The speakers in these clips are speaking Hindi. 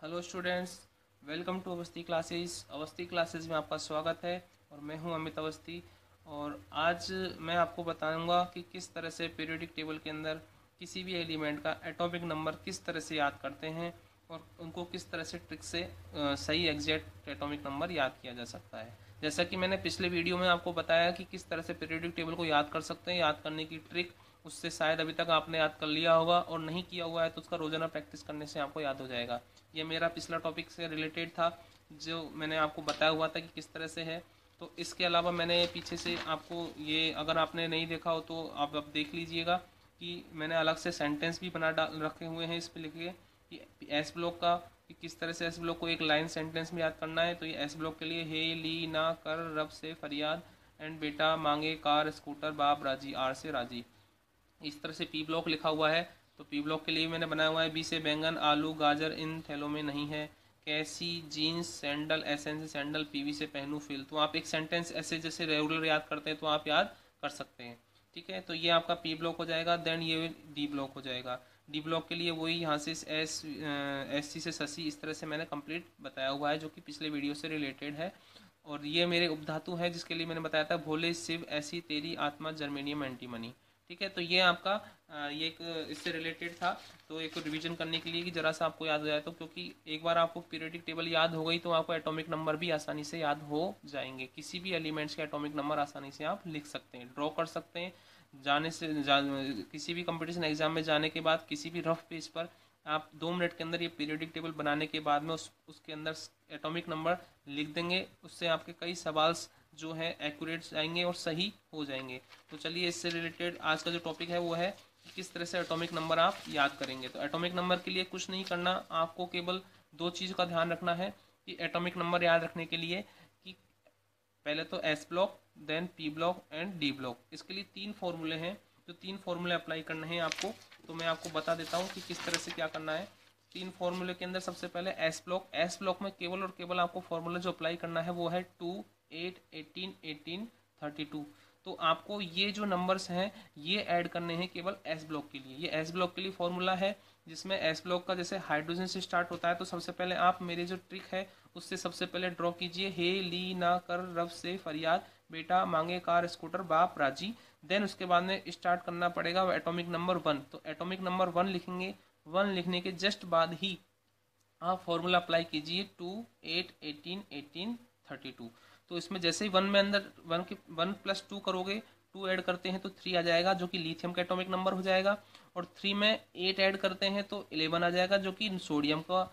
Hello students, welcome to Awasthi classes. Awasthi classes में आपका स्वागत है और मैं हूं अमित अवस्थी। और आज मैं आपको बताऊंगा कि किस तरह से पीरियोडिक टेबल के अंदर किसी भी एलिमेंट का एटॉमिक नंबर किस तरह से याद करते हैं और उनको किस तरह से ट्रिक से सही एग्जैक्ट एटॉमिक नंबर याद किया जा सकता है। जैसा कि मैंने पिछले वीडियो में आपको बताया कि किस तरह से पीरियोडिक टेबल को याद कर सकते हैं, याद करने की ट्रिक उससे शायद अभी तक आपने याद कर लिया होगा, और नहीं किया हुआ है तो उसका रोज़ाना प्रैक्टिस करने से आपको याद हो जाएगा। ये मेरा पिछला टॉपिक से रिलेटेड था जो मैंने आपको बताया हुआ था कि किस तरह से है। तो इसके अलावा मैंने पीछे से आपको ये, अगर आपने नहीं देखा हो तो आप अब देख लीजिएगा कि मैंने अलग से सेंटेंस भी बना डाल रखे हुए हैं इस पर लिखे कि एस ब्लॉक का, कि किस तरह से एस ब्लॉक को एक लाइन सेंटेंस में याद करना है। तो ये एस ब्लॉक के लिए हे ली ना कर रब से फरियाद एंड बेटा मांगे कार स्कूटर बाप राजी आर से राजी, इस तरह से पी ब्लॉक लिखा हुआ है। तो पी ब्लॉक के लिए मैंने बनाया हुआ है बी से बैंगन आलू गाजर इन थैलों में नहीं है, कैसी जीन्स सैंडल एस से सैंडल पीवी से पहनूं फिल। तो आप एक सेंटेंस ऐसे जैसे रेगुलर याद करते हैं तो आप याद कर सकते हैं। ठीक है, तो ये आपका पी ब्लॉक हो जाएगा। देन ये डी ब्लॉक हो जाएगा। डी ब्लॉक के लिए वही यहाँ से एस सी से शशि, इस तरह से मैंने कंप्लीट बताया हुआ है जो कि पिछले वीडियो से रिलेटेड है। और ये मेरे उपधातु है जिसके लिए मैंने बताया था भोले शिव ऐसी तेरी आत्मा जर्मेनियम एंटीमनी। ठीक है, तो ये आपका ये एक इससे रिलेटेड था। तो एक रिवीजन करने के लिए कि जरा सा आपको याद हो जाए, तो क्योंकि एक बार आपको पीरियोडिक टेबल याद हो गई तो आपको एटॉमिक नंबर भी आसानी से याद हो जाएंगे। किसी भी एलिमेंट्स के एटॉमिक नंबर आसानी से आप लिख सकते हैं, ड्रॉ कर सकते हैं। किसी भी कंपटीशन एग्जाम में जाने के बाद किसी भी रफ पेज पर आप 2 मिनट के अंदर ये पीरियोडिक टेबल बनाने के बाद में उसके अंदर एटॉमिक नंबर लिख देंगे। उससे आपके कई सवाल जो है एक्यूरेट आएंगे और सही हो जाएंगे। तो चलिए, इससे रिलेटेड आज का जो टॉपिक है वो है कि किस तरह से एटॉमिक नंबर आप याद करेंगे। तो एटॉमिक नंबर के लिए कुछ नहीं करना, आपको केवल 2 चीज़ का ध्यान रखना है कि एटॉमिक नंबर याद रखने के लिए कि पहले तो S block, then P block and D block. इसके लिए 3 फॉर्मूले हैं, जो 3 फॉर्मूले अप्लाई करने हैं आपको। तो मैं आपको बता देता हूँ कि किस तरह से क्या करना है। 3 फॉर्मूले के अंदर सबसे पहले एस ब्लॉक। एस ब्लॉक में केवल और केवल आपको फॉर्मूला जो अप्लाई करना है वो है 2, 8, 18, 18, 32। तो आपको ये जो नंबर्स हैं ये ऐड करने हैं केवल एस ब्लॉक के लिए। ये एस ब्लॉक के लिए फॉर्मूला है जिसमें एस ब्लॉक का जैसे हाइड्रोजन से स्टार्ट होता है। तो सबसे पहले आप मेरी जो ट्रिक है उससे सबसे पहले ड्रॉ कीजिए, हे ली ना कर रब से फरियाद बेटा मांगे कार स्कूटर बाप राजी। देन उसके बाद में स्टार्ट करना पड़ेगा एटॉमिक नंबर 1। तो एटॉमिक नंबर 1 लिखेंगे। 1 लिखने के जस्ट बाद ही आप फॉर्मूला अप्लाई कीजिए 2, 8, 18, 18, 32। तो इसमें जैसे ही 1 में अंदर 1 + 2 करोगे, 2 ऐड करते हैं तो 3 आ जाएगा जो कि लिथियम का एटॉमिक नंबर हो जाएगा। और 3 में 8 ऐड करते हैं तो 11 आ जाएगा जो कि सोडियम का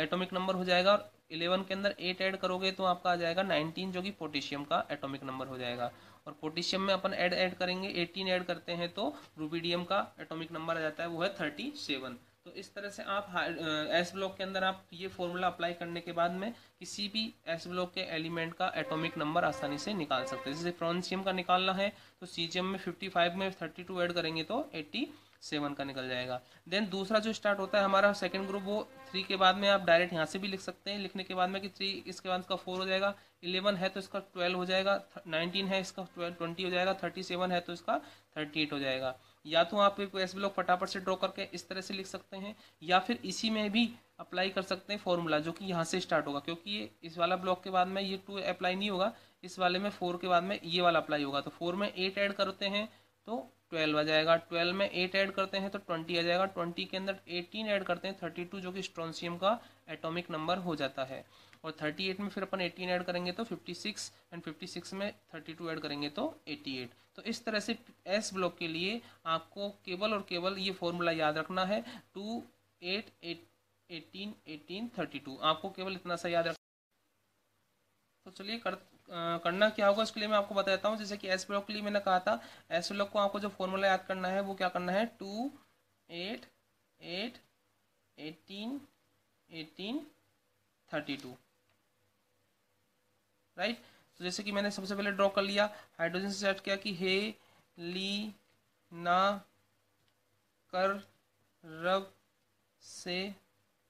एटॉमिक नंबर हो जाएगा। और 11 के अंदर 8 ऐड करोगे तो आपका आ जाएगा 19 जो कि पोटेशियम का एटॉमिक नंबर हो जाएगा। और पोटेशियम में अपन ऐड करेंगे, 18 ऐड करते हैं तो रुबिडियम का एटॉमिक नंबर आ जाता है, वो है 37। तो इस तरह से आप एस ब्लॉक के अंदर आप ये फॉर्मूला अप्लाई करने के बाद में किसी भी एस ब्लॉक के एलिमेंट का एटॉमिक नंबर आसानी से निकाल सकते हैं। जैसे फ्रांसियम का निकालना है तो सीजियम में 55 में 32 ऐड करेंगे तो 87 का निकल जाएगा। देन दूसरा जो स्टार्ट होता है हमारा सेकंड ग्रुप, वो 3 के बाद में आप डायरेक्ट यहाँ से भी लिख सकते हैं। लिखने के बाद में कि 3 इसके बाद इसका 4 हो जाएगा, 11 है तो इसका 12 हो जाएगा, 19 है इसका 20 हो जाएगा, 37 है तो इसका 38 हो जाएगा। या तो आप एक एस ब्लॉक फटाफट से ड्रॉ करके इस तरह से लिख सकते हैं, या फिर इसी में भी अप्लाई कर सकते हैं फॉर्मूला जो कि यहाँ से स्टार्ट होगा, क्योंकि ये इस वाला ब्लॉक के बाद में ये 2 अप्लाई नहीं होगा, इस वाले में 4 के बाद में ये वाला अप्लाई होगा। तो 4 में 8 ऐड करते हैं तो 12 आ जाएगा, 12 में 8 ऐड करते हैं तो 20 आ जाएगा, 20 के अंदर 18 ऐड करते हैं 32 जो कि स्ट्रोंशियम का एटॉमिक नंबर हो जाता है। और 38 में फिर अपन 18 ऐड करेंगे तो 56, एंड 56 में 32 ऐड करेंगे तो 88। तो इस तरह से एस ब्लॉक के लिए आपको केवल और केवल ये फॉर्मूला याद रखना है 2, 8, 18, 18, 32। आपको केवल इतना सा याद रखना। तो चलिए करना क्या होगा इसके लिए मैं आपको बताता हूँ। जैसे कि एस ब्लॉक के लिए मैंने कहा था, एस ब्लॉक को आपको जो फॉर्मूला याद करना है वो क्या करना है 2, 8, 8, 18, 18, 32, राइट। तो जैसे कि मैंने सबसे पहले ड्रॉ कर लिया, हाइड्रोजन से स्टार्ट किया कि हे ली ना कर रब से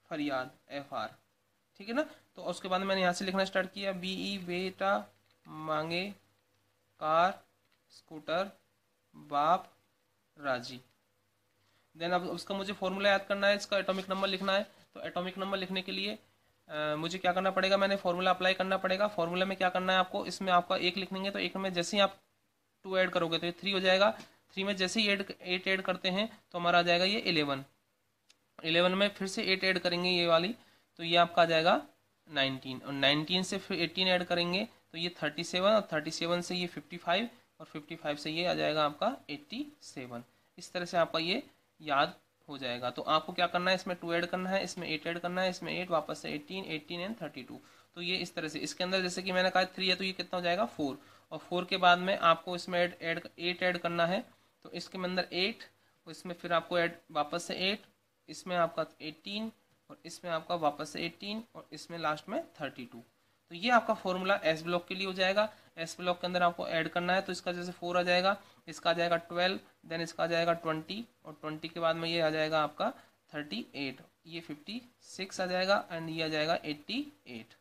फरियाद FR, ठीक है ना। तो उसके बाद मैंने यहाँ से लिखना स्टार्ट किया BE बेटा मांगे कार स्कूटर बाप राजी। देन अब उसका मुझे फॉर्मूला याद करना है, इसका एटॉमिक नंबर लिखना है। तो एटॉमिक नंबर लिखने के लिए मुझे क्या करना पड़ेगा, मैंने फॉर्मूला अप्लाई करना पड़ेगा। फॉर्मूला में क्या करना है आपको, इसमें आपका 1 लिख लेंगे तो 1 में जैसे ही आप 2 ऐड करोगे तो ये 3 हो जाएगा। 3 में जैसे ही 8 ऐड करते हैं तो हमारा आ जाएगा ये 11। 11 में फिर से 8 ऐड करेंगे ये वाली, तो ये आपका आ जाएगा 19, और 19 से फिर 18 ऐड करेंगे तो ये 37, और 37 से ये 55, और 55 से ये आ जाएगा आपका 87। इस तरह से आपका ये याद हो जाएगा। तो आपको क्या करना है, इसमें 2 ऐड करना है, इसमें 8 ऐड करना है, इसमें 8, वापस से 18, 18 एंड 32। तो ये इस तरह से, इसके अंदर जैसे कि मैंने कहा 3 है तो ये कितना हो जाएगा 4, और 4 के बाद में आपको इसमें 8 ऐड करना है। तो इसके अंदर 8, इसमें फिर आपको ऐड वापस से 8, इसमें आपका 18, और इसमें आपका वापस से 18, और इसमें लास्ट में 32। तो ये आपका फॉर्मूला एस ब्लॉक के लिए हो जाएगा। एस ब्लॉक के अंदर आपको ऐड करना है, तो इसका जैसे 4 आ जाएगा, इसका आ जाएगा 12, देन इसका आ जाएगा 20, और 20 के बाद में ये आ जाएगा आपका 38, ये 56 आ जाएगा, एंड ये आ जाएगा 88।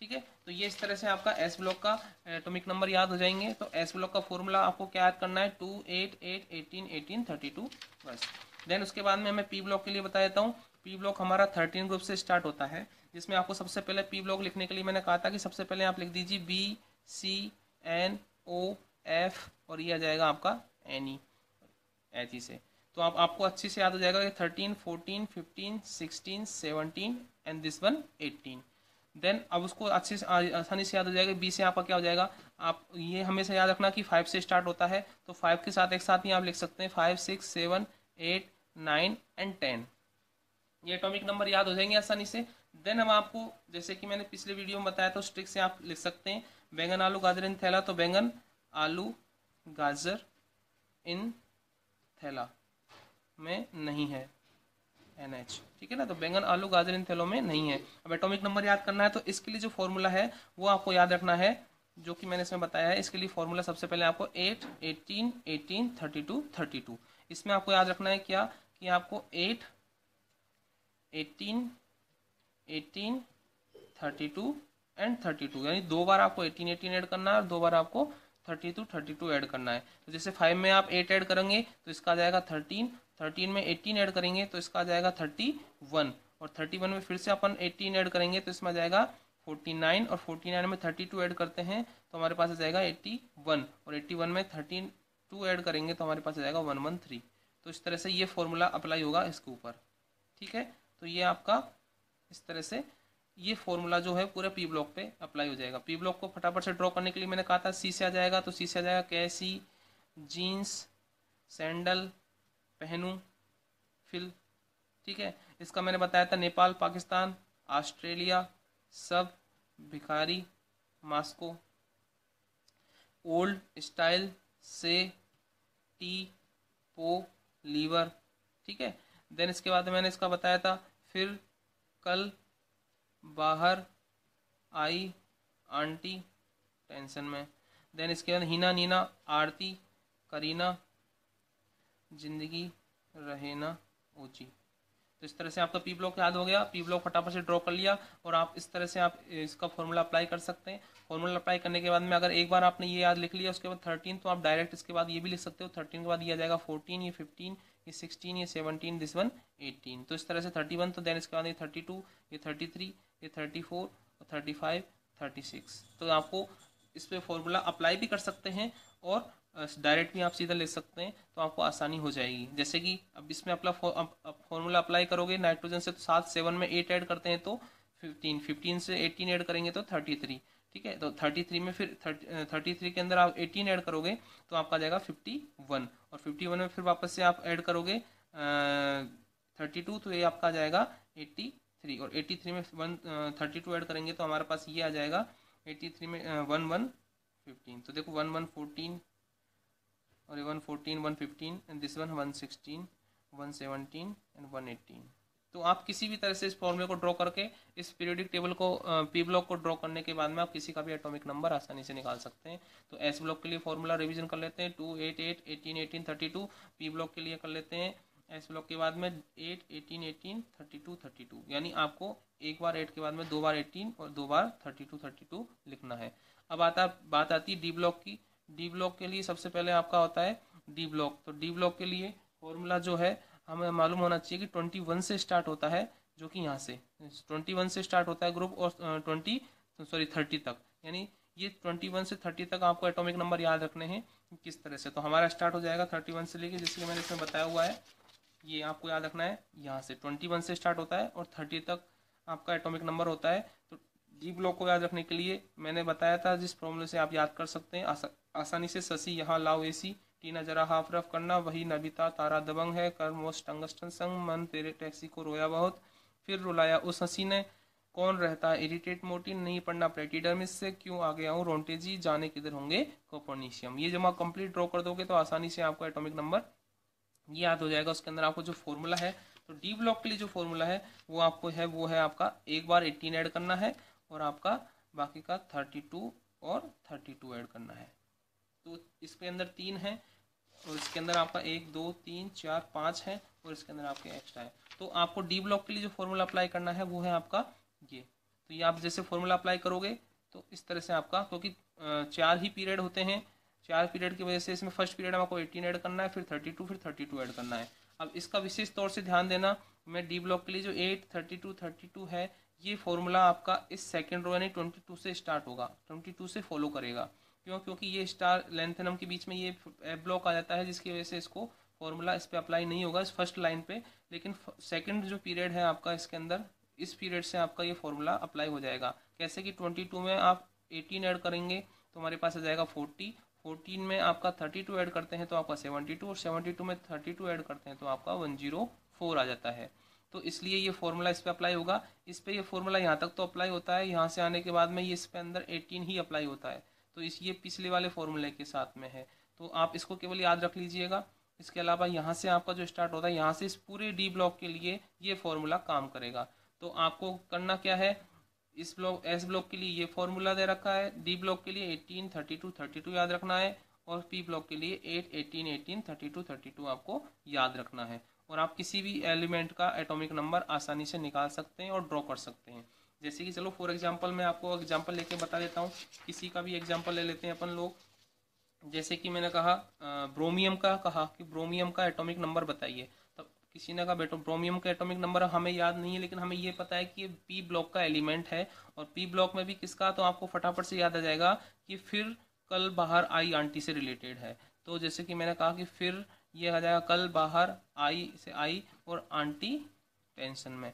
ठीक है, तो ये इस तरह से आपका एस ब्लॉक का एटॉमिक नंबर याद हो जाएंगे। तो एस ब्लॉक का फॉर्मूला आपको क्या याद करना है, 2, 8, 8, 18, 18, 32, बस। देन उसके बाद में मैं पी ब्लॉक के लिए बता देता हूँ। पी ब्लॉक हमारा 13 ग्रुप से स्टार्ट होता है, जिसमें आपको सबसे पहले पी ब्लॉक लिखने के लिए मैंने कहा था कि सबसे पहले आप लिख दीजिए BCNOF, और ये आ जाएगा आपका NE, ऐसी से। तो आपको अच्छे से याद हो जाएगा कि 13, 14, 15, 16, 17 एंड दिस वन 18। देन अब उसको अच्छे से आसानी से याद हो जाएगा। बी से आपका क्या हो जाएगा, आप ये हमेशा याद रखना कि 5 से स्टार्ट होता है, तो 5 के साथ एक साथ ही आप लिख सकते हैं 5, 6, 7, 8, 9 एंड 10। ये एटॉमिक नंबर याद हो जाएंगे आसानी से। देन हम आपको, जैसे कि मैंने पिछले वीडियो में बताया, तो स्ट्रिक से आप लिख सकते हैं बैंगन आलू गाजर इन थैला। तो बैंगन आलू गाजर इन थैला में नहीं है NH, ठीक है ना। तो बैंगन आलू गाजर इन थैलों में नहीं है। अब एटॉमिक नंबर याद करना है, तो इसके लिए जो फॉर्मूला है वो आपको याद रखना है, जो कि मैंने इसमें बताया है। इसके लिए फॉर्मूला सबसे पहले आपको 8, 18, 18, 32, 32। इसमें आपको याद रखना है क्या, कि आपको 8, 18, 18, 32 एंड 32, यानी 2 बार आपको 18, 18 ऐड करना है, और 2 बार आपको 32, 32 ऐड करना है। तो जैसे 5 में आप 8 ऐड करेंगे तो इसका आ जाएगा 13, 13 में 18 ऐड करेंगे तो इसका आ जाएगा 31, और 31 में फिर से अपन 18 ऐड करेंगे तो इसमें आ जाएगा 49, और 49 में 32 ऐड करते हैं तो हमारे पास आ जाएगा 81, और 81 में 32 ऐड करेंगे तो हमारे पास आ जाएगा 113। तो इस तरह से ये फॉर्मूला अप्लाई होगा इसके ऊपर, ठीक है। तो ये आपका इस तरह से ये फॉर्मूला जो है पूरे पी ब्लॉक पे अप्लाई हो जाएगा। पी ब्लॉक को फटाफट से ड्रॉ करने के लिए मैंने कहा था सी से आ जाएगा, तो सी से आ जाएगा कैसी जीन्स सैंडल पहनूं फिल, ठीक है। इसका मैंने बताया था नेपाल, पाकिस्तान, ऑस्ट्रेलिया, सब, भिखारी, मास्को, ओल्ड स्टाइल से, टी, पो, लीवर, ठीक है। देन इसके बाद मैंने इसका बताया था फिर, कल, बाहर, आई, आंटी, टेंशन में। देन इसके बाद हीना, नीना, आरती, करीना, जिंदगी रहे ना ऊंची। तो इस तरह से आपका पी ब्लॉक याद हो गया। पी ब्लॉक फटाफट से ड्रॉ कर लिया, और आप इस तरह से आप इसका फॉर्मूला अप्लाई कर सकते हैं। फॉर्मूला अप्लाई करने के बाद में अगर एक बार आपने ये याद लिख लिया, उसके बाद 13, तो आप डायरेक्ट इसके बाद ये भी लिख सकते हो। 13 के बाद ये आ जाएगा 14, ये 15, ये 16, ये 17, दिस वन 18। तो इस तरह से 31, तो देन इसके बाद ये 32, ये 33, ये 34, 35, 36। तो आपको इस पर फॉर्मूला अप्लाई भी कर सकते हैं, और डायरेक्ट भी आप सीधा ले सकते हैं, तो आपको आसानी हो जाएगी। जैसे कि अब इसमें अपना फॉर्मूला अप्लाई करोगे नाइट्रोजन से, तो 7, 7 में 8 ऐड करते हैं तो 15, 15 से 18 ऐड करेंगे तो 33, ठीक है। तो 33 में फिर 33 के अंदर आप 18 ऐड करोगे तो आपका जाएगा 51, और 51 में फिर वापस से आप ऐड करोगे 32, तो ये आपका जाएगा 83, और 83 में 32 ऐड करेंगे तो हमारे पास ये आ जाएगा 83 में 1115। तो देखो 1114, और 114, 115 एंड दिस वन 116, 117 एंड 118। तो आप किसी भी तरह से इस फॉर्मूले को ड्रॉ करके, इस पीरियोडिक टेबल को पी ब्लॉक को ड्रॉ करने के बाद में आप किसी का भी एटॉमिक नंबर आसानी से निकाल सकते हैं। तो एस ब्लॉक के लिए फॉर्मूला रिवीजन कर लेते हैं, 2, 8, 8, 18, 18, 32। पी ब्लॉक के लिए कर लेते हैं एस ब्लॉक के बाद में 8, 18, 18, 32, 32, यानी आपको एक बार 8 के बाद में 2 बार 18 और 2 बार 32, 32 लिखना है। अब बात आती है डी ब्लॉक की। डी ब्लॉक के लिए सबसे पहले आपका होता है डी ब्लॉक। तो डी ब्लॉक के लिए फॉर्मूला जो है हमें मालूम होना चाहिए कि 21 से स्टार्ट होता है, जो कि यहाँ से 21 से स्टार्ट होता है ग्रुप, और 30 तक, यानी ये 21 से 30 तक आपको एटॉमिक नंबर याद रखने हैं किस तरह से। तो हमारा स्टार्ट हो जाएगा 31 से लेके, जैसे कि मैंने इसमें बताया हुआ है, ये आपको याद रखना है। यहाँ से 21 से स्टार्ट होता है और 30 तक आपका एटॉमिक नंबर होता है। तो डी ब्लॉक को याद रखने के लिए मैंने बताया था, जिस फॉर्मूले से आप याद कर सकते हैं आसानी से। शशि यहाँ लाओ एसी, टीना जरा हाफ रफ करना, वही नबिता तारा दबंग है, कर मोस्ट टंगस्टन संग, मन तेरे टैक्सी को रोया बहुत, फिर रुलाया उस हंसी ने, कौन रहता है इरिटेट मोटी, नहीं पढ़ना प्लेटिडर्मिस से, क्यों आ गया हूँ रोंटे जी, जाने किधर होंगे कोपर्निशियम। ये जब आप कंप्लीट ड्रॉ कर दोगे तो आसानी से आपको एटॉमिक नंबर याद हो जाएगा। उसके अंदर आपको जो फॉर्मूला है, तो डी ब्लॉक के लिए जो फॉर्मूला है वो आपको है, वो है आपका एक बार 18 ऐड करना है और आपका बाकी का 32 और 32 ऐड करना है। तो इसके अंदर 3 है और इसके अंदर आपका 1 2 3 4 5 है और इसके अंदर आपके एक्स्ट्रा है। तो आपको डी ब्लॉक के लिए जो फॉर्मूला अप्लाई करना है वो है आपका ये। तो ये आप जैसे फॉर्मूला अप्लाई करोगे तो इस तरह से आपका, क्योंकि 4 ही पीरियड होते हैं, 4 पीरियड की वजह से इसमें फर्स्ट पीरियड में आपको 18 ऐड करना है, फिर 32, फिर 32 ऐड करना है। अब इसका विशेष तौर से ध्यान देना, मैं डी ब्लॉक के लिए जो 8 32 है, ये फॉर्मूला आपका इस सेकेंड रो यानी 22 से स्टार्ट होगा, 22 से फॉलो करेगा। क्यों? क्योंकि ये स्टार लेंथनम के बीच में ये एफ ब्लॉक आ जाता है, जिसकी वजह से इसको फॉर्मूला इस पर अप्लाई नहीं होगा इस फर्स्ट लाइन पे। लेकिन सेकंड जो पीरियड है आपका इसके अंदर, इस पीरियड से आपका ये फॉर्मूला अप्लाई हो जाएगा। कैसे कि 22 में आप 18 ऐड करेंगे तो हमारे पास आ जाएगा 40, 14 में आपका 32 ऐड करते हैं तो आपका 72, और 72 में 32 ऐड करते हैं तो आपका 104 आ जाता है। तो इसलिए ये फॉर्मूला इस पर अप्लाई होगा। इस पर ये फॉर्मूला यहाँ तक तो अप्लाई होता है, यहाँ से आने के बाद में ये इस पे अंदर 18 ही अप्लाई होता है। तो इस ये पिछले वाले फॉर्मूले के साथ में है, तो आप इसको केवल याद रख लीजिएगा। इसके अलावा यहाँ से आपका जो स्टार्ट होता है, यहाँ से इस पूरे डी ब्लॉक के लिए ये फॉर्मूला काम करेगा। तो आपको करना क्या है, इस ब्लॉक एस ब्लॉक के लिए ये फॉर्मूला दे रखा है, डी ब्लॉक के लिए 18 32 32 याद रखना है, और पी ब्लॉक के लिए 8 18 18 32 32 आपको याद रखना है। और आप किसी भी एलिमेंट का एटॉमिक नंबर आसानी से निकाल सकते हैं और ड्रॉ कर सकते हैं। जैसे कि चलो फॉर एग्जांपल मैं आपको एग्जांपल लेके बता देता हूँ, किसी का भी एग्जांपल ले लेते हैं अपन लोग। जैसे कि मैंने कहा ब्रोमियम का, कहा कि ब्रोमियम का एटॉमिक नंबर बताइए, तब किसी ने कहा बेटो ब्रोमियम का एटॉमिक नंबर हमें याद नहीं है, लेकिन हमें ये पता है कि ये पी ब्लॉक का एलिमेंट है, और पी ब्लॉक में भी किसका, तो आपको फटाफट से याद आ जाएगा कि फिर कल बाहर आई आंटी से रिलेटेड है। तो जैसे कि मैंने कहा कि फिर ये आ जाएगा कल बाहर आई से आई और आंटी टेंशन में,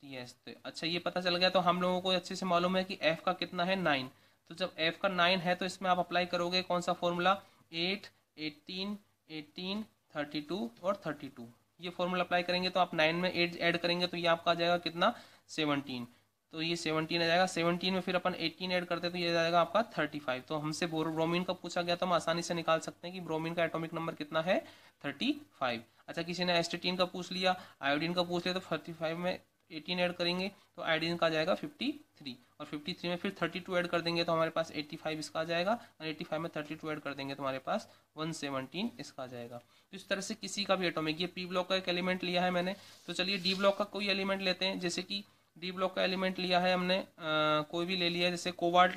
यस। तो अच्छा ये पता चल गया। तो हम लोगों को अच्छे से मालूम है कि एफ का कितना है 9। तो जब एफ का 9 है तो इसमें आप अप्लाई करोगे कौन सा फॉर्मूला, 8 18 18 32 और 32, ये फॉर्मूला अप्लाई करेंगे। तो आप 9 में 8 ऐड करेंगे तो ये आपका आ जाएगा कितना, 17। तो ये 17 आ जाएगा। 17 में फिर अपन 18 ऐड करते हैं तो ये आ जाएगा आपका 35। तो हमसे ब्रोमीन का पूछा गया तो हम आसानी से निकाल सकते हैं कि ब्रोमीन का एटॉमिक नंबर कितना है, 35। अच्छा किसी ने एस्टेटीन का पूछ लिया, आयोडीन का पूछ लिया, तो 35 में 18 ऐड करेंगे तो आयोडीन का आ जाएगा 53, और 53 में फिर 32 ऐड कर देंगे तो हमारे पास 85 इसका आ जाएगा, और 85 में 32 ऐड कर देंगे तो हमारे पास 117 इसका आ जाएगा। तो इस तरह से किसी का भी एटॉमिक, ये पी ब्लॉक का एक एलिमेंट लिया है मैंने, तो चलिए डी ब्लॉक का कोई एलिमेंट लेते हैं। जैसे कि डी ब्लॉक का एलिमेंट लिया है हमने, कोई भी ले लिया, जैसे कोबाल्ट,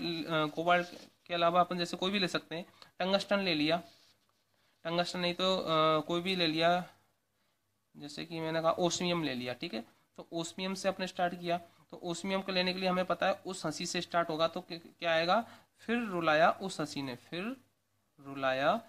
कोबाल्ट के अलावा अपन जैसे कोई भी ले सकते हैं, टंगस्टन ले लिया, टंगस्टन नहीं तो कोई भी ले लिया, जैसे कि मैंने कहा ओस्मियम ले लिया, ठीक है। तो ओस्मियम से अपने स्टार्ट किया, तो ओस्मियम को लेने के लिए हमें पता है उस हंसी से स्टार्ट होगा, तो क्या आएगा, फिर रुलाया उस हंसी ने, फिर रुलाया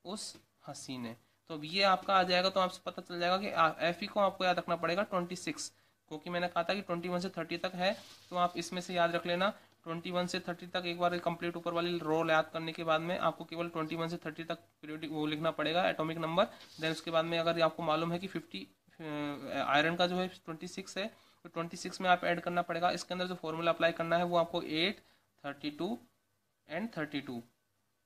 उस हंसी ने। तो अब ये आपका आ जाएगा, तो आपसे पता चल जाएगा कि एफ ई को आपको याद रखना पड़ेगा 26, क्योंकि मैंने कहा था कि 21 से 30 तक है, तो आप इसमें से याद रख लेना 21 से 30 तक। एक बार कंप्लीट ऊपर वाली रो याद करने के बाद में आपको केवल 21 से 30 तक पीरियोडिक वो लिखना पड़ेगा एटॉमिक नंबर। देन उसके बाद में अगर आपको मालूम है कि 50 आयरन का जो है 26 है, तो 26 में आप ऐड करना पड़ेगा। इसके अंदर जो फॉर्मूला अप्लाई करना है वो आपको 8 32 एंड 32।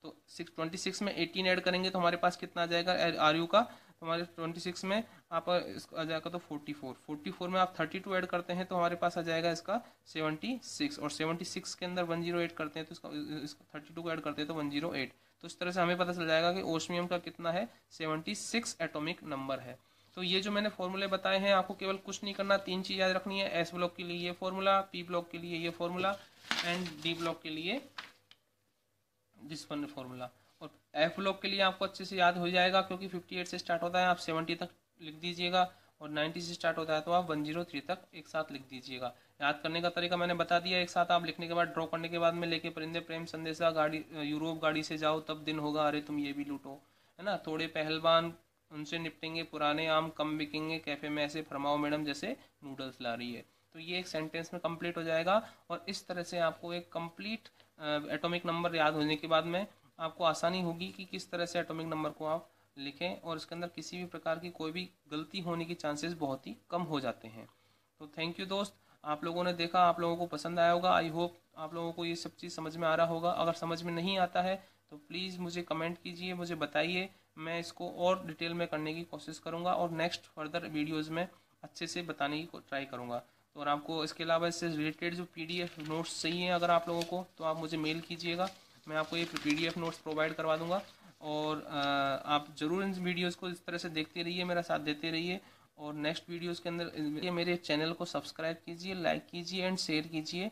तो 26 में 18 ऐड करेंगे तो हमारे पास कितना आ जाएगा आर यू का, तो हमारे 26 में आप इसका आ जाएगा तो 44 में आप 32 ऐड करते हैं तो हमारे पास आ जाएगा इसका 76, और 76 के अंदर 108 करते हैं तो इसका 32 को ऐड करते हैं तो 108। तो इस तरह से हमें पता चल जाएगा कि ओस्मियम का कितना है, 76 एटॉमिक नंबर है। तो ये जो मैंने फॉर्मूले बताए हैं, आपको केवल कुछ नहीं करना, 3 चीज़ याद रखनी है, एस ब्लॉक के लिए ये फॉर्मूला, पी ब्लॉक के लिए ये फॉर्मूला, एंड डी ब्लॉक के लिए जिस फॉर्मूला। और एफ ब्लॉक के लिए आपको अच्छे से याद हो जाएगा क्योंकि 58 से स्टार्ट होता है, आप 70 तक लिख दीजिएगा और 90 से स्टार्ट होता है तो आप 103 तक एक साथ लिख दीजिएगा। याद करने का तरीका मैंने बता दिया, एक साथ आप लिखने के बाद ड्रॉ करने के बाद में लेके परिंदे प्रेम संदेशा गाड़ी यूरोप गाड़ी से जाओ तब दिन होगा अरे तुम ये भी लूटो, है ना। थोड़े पहलवान उनसे निपटेंगे, पुराने आम कम बिकेंगे, कैफे में ऐसे फरमाओ मैडम जैसे नूडल्स ला रही है। तो ये एक सेंटेंस में कंप्लीट हो जाएगा और इस तरह से आपको एक कंप्लीट एटॉमिक नंबर याद होने के बाद में आपको आसानी होगी कि किस तरह से एटॉमिक नंबर को आप लिखें और इसके अंदर किसी भी प्रकार की कोई भी गलती होने की चांसेस बहुत ही कम हो जाते हैं। तो थैंक यू दोस्त, आप लोगों ने देखा, आप लोगों को पसंद आया होगा। आई होप आप लोगों को ये सब चीज़ समझ में आ रहा होगा। अगर समझ में नहीं आता है तो प्लीज़ मुझे कमेंट कीजिए, मुझे बताइए, मैं इसको और डिटेल में करने की कोशिश करूँगा और नेक्स्ट फर्दर वीडियोज़ में अच्छे से बताने की ट्राई करूँगा। तो और आपको इसके अलावा इससे रिलेटेड जो PDF नोट्स चाहिए अगर आप लोगों को, तो आप मुझे मेल कीजिएगा, मैं आपको ये PDF नोट्स प्रोवाइड करवा दूँगा। और आप ज़रूर इन वीडियोज़ को इस तरह से देखते रहिए, मेरा साथ देते रहिए और नेक्स्ट वीडियोज़ के अंदर ये मेरे चैनल को सब्सक्राइब कीजिए, लाइक कीजिए एंड शेयर कीजिए